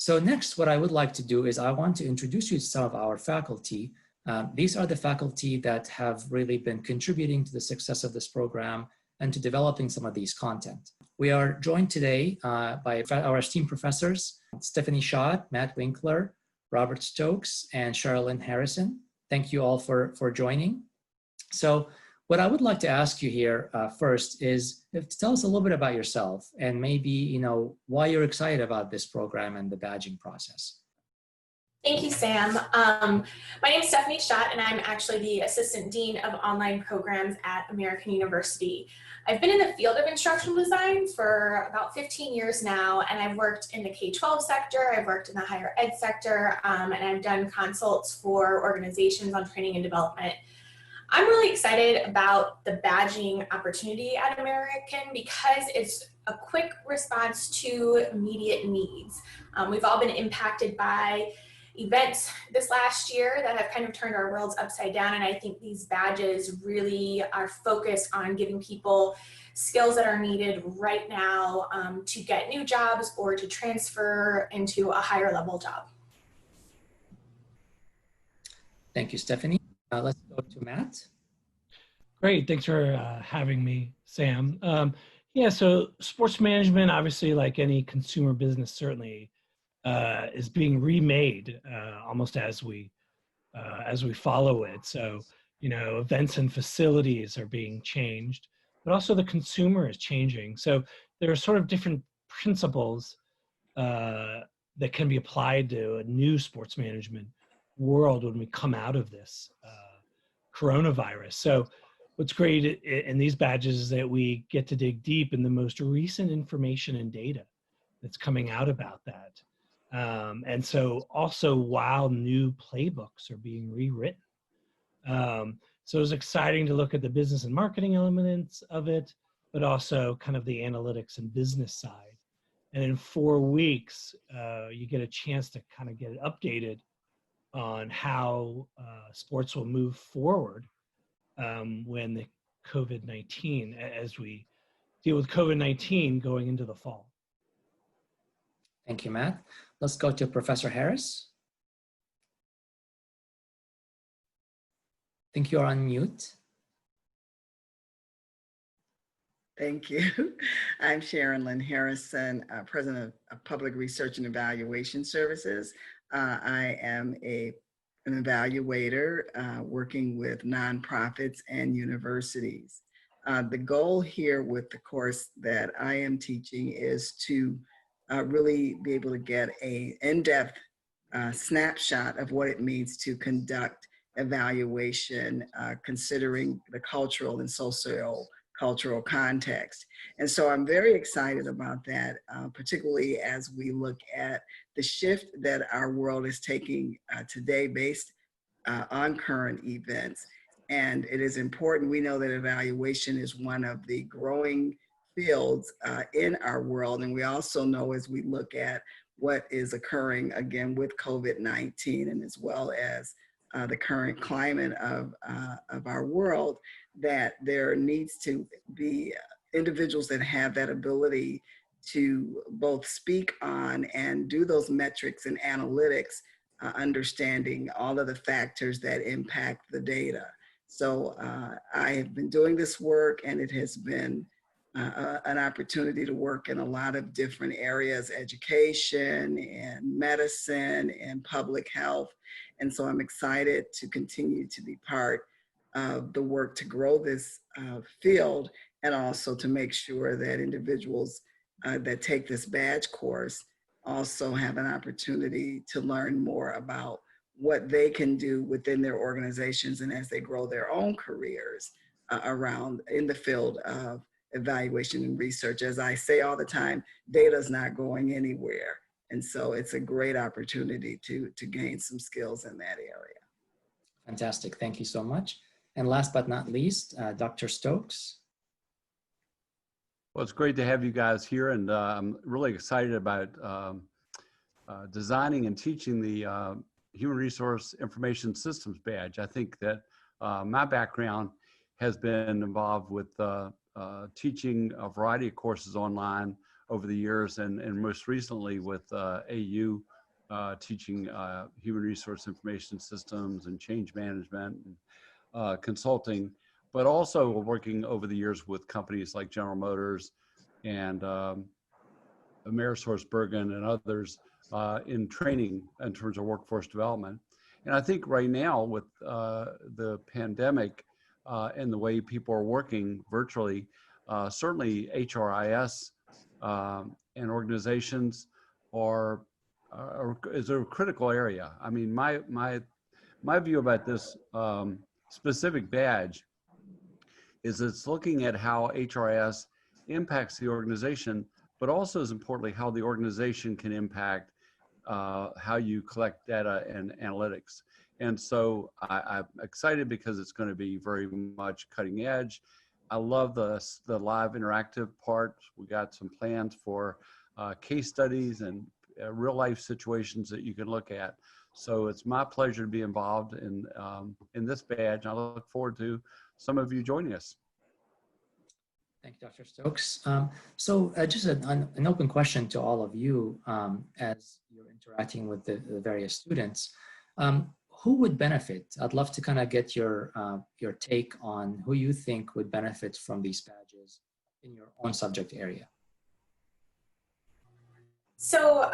So next, what I would like to do is I want to introduce you to some of our faculty. These are the faculty that have really been contributing to the success of this program and to developing some of these content. We are joined today by our esteemed professors, Stephanie Schott, Matt Winkler, Robert Stokes, and Sharonlyn Harrison. Thank you all for joining. So what I would like to ask you here first is to tell us a little bit about yourself and maybe, why you're excited about this program and the badging process. Thank you, Sam. My name is Stephanie Schott, and I'm actually the Assistant Dean of Online Programs at American University. I've been in the field of instructional design for about 15 years now, and I've worked in the K-12 sector, I've worked in the higher ed sector, and I've done consults for organizations on training and development. I'm really excited about the badging opportunity at American because it's a quick response to immediate needs. We've all been impacted by events this last year that have kind of turned our worlds upside down, and I think these badges really are focused on giving people skills that are needed right now to get new jobs or to transfer into a higher level job. Thank you, Stephanie. Let's go to Matt. Great, thanks for having me, Sam. Yeah, so sports management, obviously, like any consumer business, certainly is being remade almost as we follow it. So, events and facilities are being changed, but also the consumer is changing. So there are sort of different principles that can be applied to a new sports management world when we come out of this coronavirus. So what's great in these badges is that we get to dig deep in the most recent information and data that's coming out about that. And so also while new playbooks are being rewritten. So it's exciting to look at the business and marketing elements of it, but also kind of the analytics and business side. And in 4 weeks, you get a chance to kind of get it updated on how sports will move forward when the COVID-19, as we deal with COVID-19 going into the fall. Thank you, Matt. Let's go to Professor Harris. I think you're on mute. Thank you. I'm Sharonlyn Harrison, President of Public Research and Evaluation Services. I am an evaluator working with nonprofits and universities. The goal here with the course that I am teaching is to really be able to get an in-depth snapshot of what it means to conduct evaluation, considering the cultural and socio-cultural context. And so I'm very excited about that, particularly as we look at the shift that our world is taking today based on current events. And it is important, we know that evaluation is one of the growing fields in our world. And we also know as we look at what is occurring again with COVID-19 and as well as the current climate of our world, that there needs to be individuals that have that ability to both speak on and do those metrics and analytics, understanding all of the factors that impact the data. So I have been doing this work, and it has been an opportunity to work in a lot of different areas, education and medicine and public health. And so I'm excited to continue to be part of the work to grow this field, and also to make sure that individuals that take this badge course also have an opportunity to learn more about what they can do within their organizations and as they grow their own careers around in the field of evaluation and research. As I say all the time, data is not going anywhere. And so it's a great opportunity to gain some skills in that area. Fantastic, thank you so much. And last but not least, Dr. Stokes. Well, it's great to have you guys here, and I'm really excited about designing and teaching the Human Resource Information Systems badge. I think that my background has been involved with teaching a variety of courses online over the years, and most recently with AU teaching human resource information systems and change management and consulting, but also working over the years with companies like General Motors and AmerisourceBergen and others in training in terms of workforce development. And I think right now with the pandemic and the way people are working virtually, certainly HRIS and organizations is a critical area. I mean, my view about this specific badge is it's looking at how HRIS impacts the organization, but also as importantly, how the organization can impact how you collect data and analytics. And so I'm excited because it's going to be very much cutting edge. I love the live interactive part. We got some plans for case studies and real life situations that you can look at. So it's my pleasure to be involved in this badge. I look forward to some of you joining us. Thank you, Dr. Stokes. So just an open question to all of you as you're interacting with the various students. Who would benefit? I'd love to kind of get your take on who you think would benefit from these badges in your own subject area. So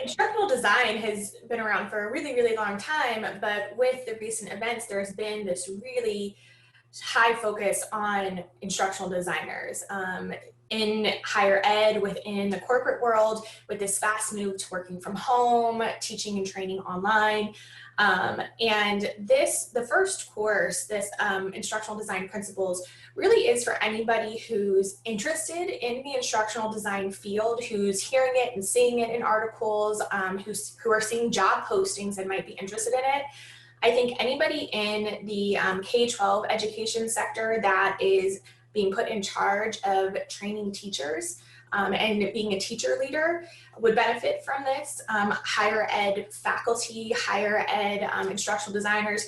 instructional design has been around for a really, really long time, but with the recent events, there's been this really high focus on instructional designers in higher ed, within the corporate world, with this fast move to working from home, teaching and training online. And the first course, this instructional design principles, really is for anybody who's interested in the instructional design field, who's hearing it and seeing it in articles, who are seeing job postings and might be interested in it. I think anybody in the K-12 education sector that is being put in charge of training teachers and being a teacher leader would benefit from this. Higher ed faculty, higher ed instructional designers,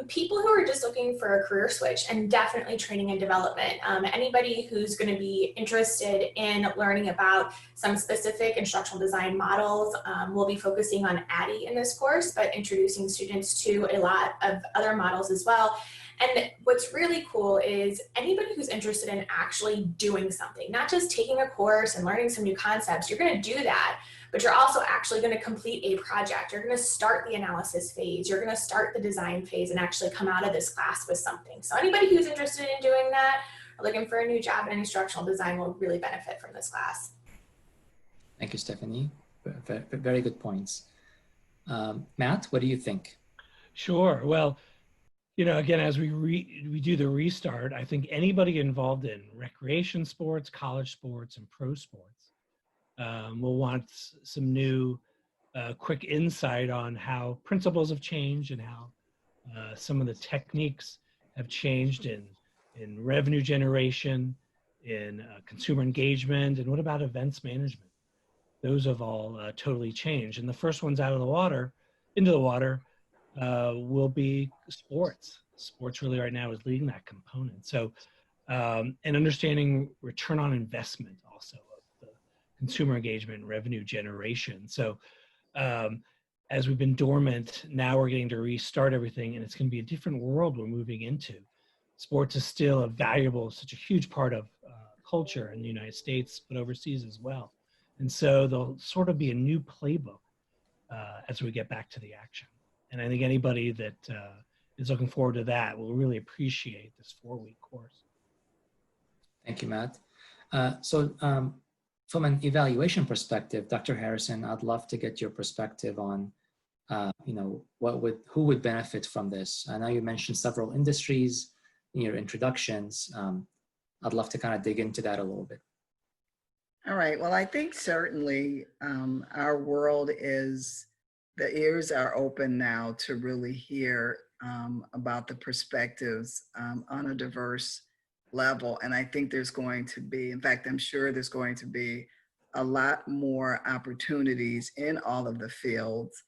people who are just looking for a career switch, and definitely training and development. Anybody who's going to be interested in learning about some specific instructional design models. We'll be focusing on ADDIE in this course, but introducing students to a lot of other models as well. And what's really cool is anybody who's interested in actually doing something, not just taking a course and learning some new concepts. You're going to do that, but you're also actually going to complete a project. You're going to start the analysis phase. You're going to start the design phase and actually come out of this class with something. So anybody who's interested in doing that or looking for a new job in instructional design will really benefit from this class. Thank you, Stephanie. Very good points. Matt, what do you think? Sure. Well, you know, again, as we do the restart, I think anybody involved in recreation sports, college sports, and pro sports will want some new quick insight on how principles have changed and how some of the techniques have changed in revenue generation, in consumer engagement, and what about events management? Those have all totally changed. And the first ones into the water, will be sports. Sports really right now is leading that component. So, and understanding return on investment also of the consumer engagement and revenue generation. So, as we've been dormant, now we're getting to restart everything, and it's going to be a different world we're moving into. Sports is still a valuable, such a huge part of culture in the United States, but overseas as well. And so there'll sort of be a new playbook as we get back to the action. And I think anybody that is looking forward to that will really appreciate this 4-week course. Thank you, Matt. So from an evaluation perspective, Dr. Harrison, I'd love to get your perspective on, you know, who would benefit from this? I know you mentioned several industries in your introductions. I'd love to kind of dig into that a little bit. All right. Well, I think certainly our world the ears are open now to really hear about the perspectives on a diverse level. And I think there's going to be, in fact, I'm sure there's going to be a lot more opportunities in all of the fields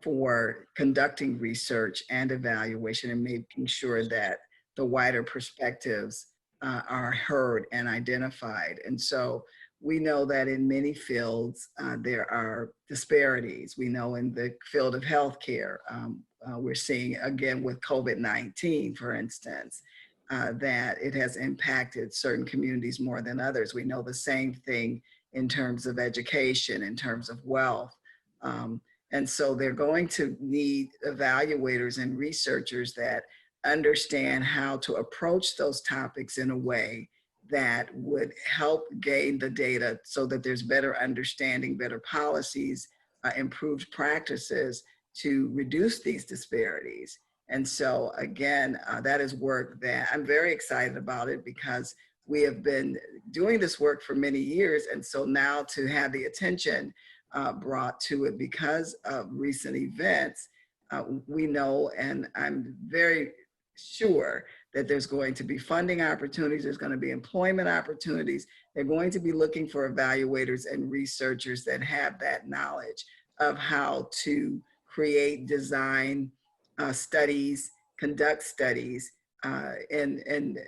for conducting research and evaluation and making sure that the wider perspectives are heard and identified. And so we know that in many fields, there are disparities. We know in the field of healthcare, we're seeing, again, with COVID-19, for instance, that it has impacted certain communities more than others. We know the same thing in terms of education, in terms of wealth. And so they're going to need evaluators and researchers that understand how to approach those topics in a way that would help gain the data so that there's better understanding, better policies, improved practices to reduce these disparities. And so again, that is work that I'm very excited about it, because we have been doing this work for many years. And so now to have the attention brought to it because of recent events, we know, and I'm very sure that there's going to be funding opportunities, there's going to be employment opportunities. They're going to be looking for evaluators and researchers that have that knowledge of how to create, design studies, conduct studies in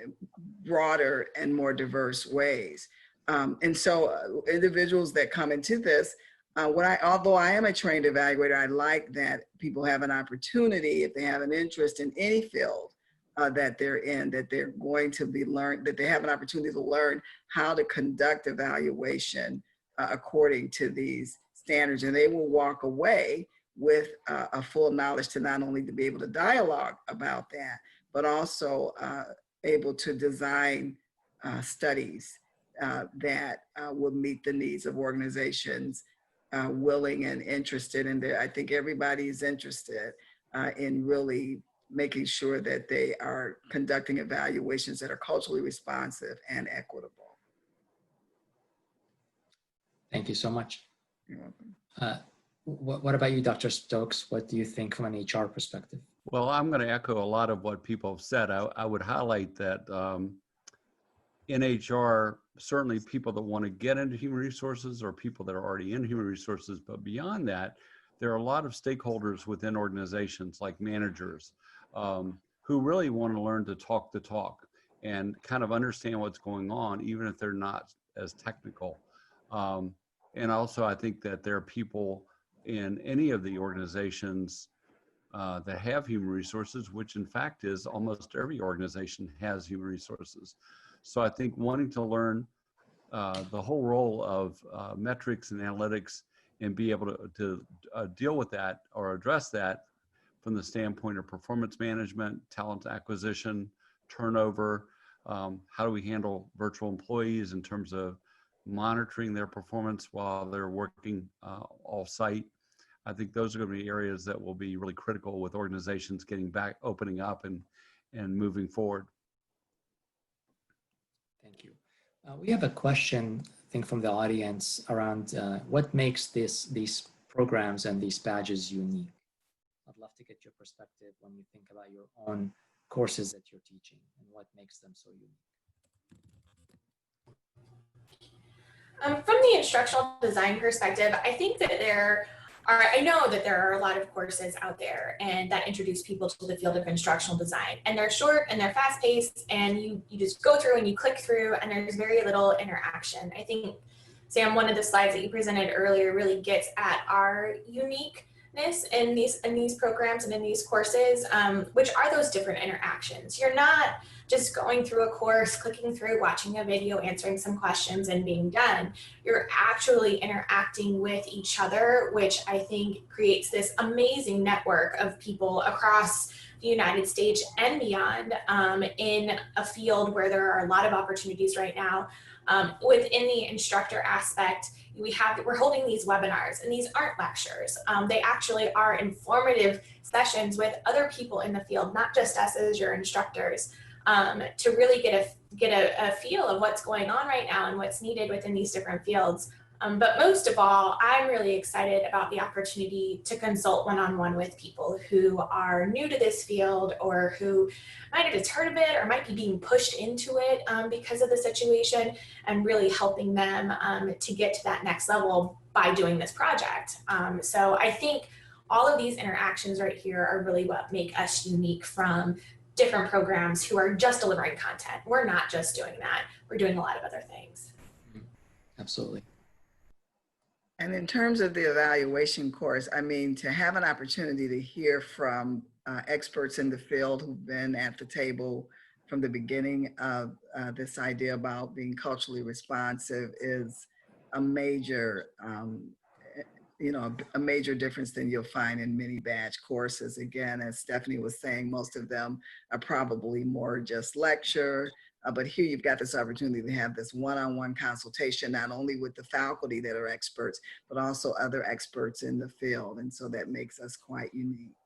broader and more diverse ways. And so individuals that come into this, although I am a trained evaluator, I like that people have an opportunity, if they have an interest in any field that they're in, that they're going to be learned, that they have an opportunity to learn how to conduct evaluation according to these standards. And they will walk away with a full knowledge to not only to be able to dialogue about that, but also able to design studies that will meet the needs of organizations willing and interested in there. I think everybody is interested in really making sure that they are conducting evaluations that are culturally responsive and equitable. Thank you so much. You're welcome. What about you, Dr. Stokes? What do you think from an HR perspective? Well, I'm going to echo a lot of what people have said. I would highlight that in HR, certainly people that want to get into human resources or people that are already in human resources, but beyond that, there are a lot of stakeholders within organizations like managers who really want to learn to talk the talk and kind of understand what's going on, even if they're not as technical. And also, I think that there are people in any of the organizations that have human resources, which in fact is almost every organization has human resources. So I think wanting to learn the whole role of metrics and analytics and be able to deal with that or address that from the standpoint of performance management, talent acquisition, turnover, how do we handle virtual employees in terms of monitoring their performance while they're working off-site. I think those are going to be areas that will be really critical with organizations getting back, opening up and moving forward. Thank you. We have a question, I think, from the audience around what makes these programs and these badges unique. I'd love to get your perspective when you think about your own courses that you're teaching and what makes them so unique. From the instructional design perspective, I think that I know that there are a lot of courses out there and that introduce people to the field of instructional design, and they're short and they're fast paced, and you just go through and you click through and there's very little interaction. I think, Sam, one of the slides that you presented earlier really gets at our uniqueness in these programs and in these courses, which are those different interactions. You're not just going through a course, clicking through, watching a video, answering some questions and being done. You're actually interacting with each other, which I think creates this amazing network of people across the United States and beyond in a field where there are a lot of opportunities right now. Within the instructor aspect, we're holding these webinars, and these aren't lectures. They actually are informative sessions with other people in the field, not just us as your instructors, to really get a feel of what's going on right now and what's needed within these different fields. But most of all, I'm really excited about the opportunity to consult one-on-one with people who are new to this field or who might have just heard of it or might be being pushed into it because of the situation, and really helping them to get to that next level by doing this project. So I think all of these interactions right here are really what make us unique from different programs who are just delivering content. We're not just doing that. We're doing a lot of other things. Absolutely. And in terms of the evaluation course, I mean, to have an opportunity to hear from experts in the field who've been at the table from the beginning of this idea about being culturally responsive is a major, a major difference than you'll find in many badge courses. Again, as Stephanie was saying, most of them are probably more just lecture. But here you've got this opportunity to have this one-on-one consultation, not only with the faculty that are experts, but also other experts in the field. And so that makes us quite unique.